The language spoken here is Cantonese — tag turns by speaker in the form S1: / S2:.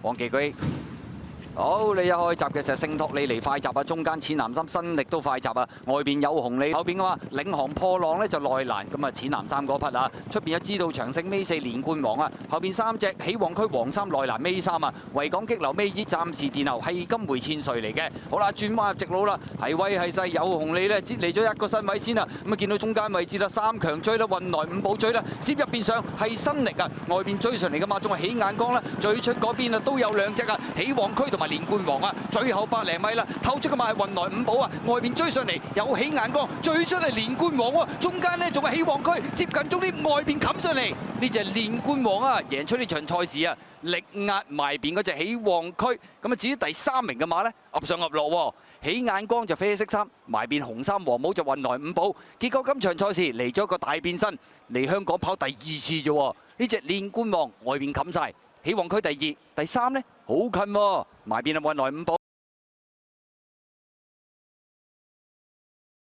S1: 黃琪舉。 好，你一開閘嘅時候，聖托里尼快閘啊，中間淺藍衫新力都快閘啊，外邊有紅利，後邊嘅話領航破浪咧就內欄，咁啊淺藍衫嗰匹啊，出邊有知道長勝尾4連冠王啊，後邊3隻起旺區黃衫內欄尾3啊，維港激流尾二暫時殿後係金梅千歲嚟嘅。好啦，轉彎入直路啦，係威係勢有紅利咧，接嚟咗一個身位先啊，咁啊見到中間位置啦，3強追啦，運來5寶追啦，攝入邊上係新力啊，外邊追上嚟嘅馬仲係起眼光啦，最出嗰邊啊都有2隻啊，起旺區同埋連冠王啊，最後100零米啦，透出嘅馬係運來5寶啊，外邊追上嚟有起眼光，最出係連冠王喎，中間呢仲係起旺區，接近終啲外邊冚上嚟，呢隻連冠王啊，贏出呢場賽事啊，力壓埋邊嗰隻起旺區，咁啊至於第3名嘅馬呢，噏上噏落喎，起眼光就啡色衫，埋邊紅衫黃帽就運來5寶，結果今場賽事嚟咗一個大變身，嚟香港跑第2次啫喎，呢隻連冠王外邊冚晒。起旺區第2、第3呢，好近喎，埋邊啊運來5寶。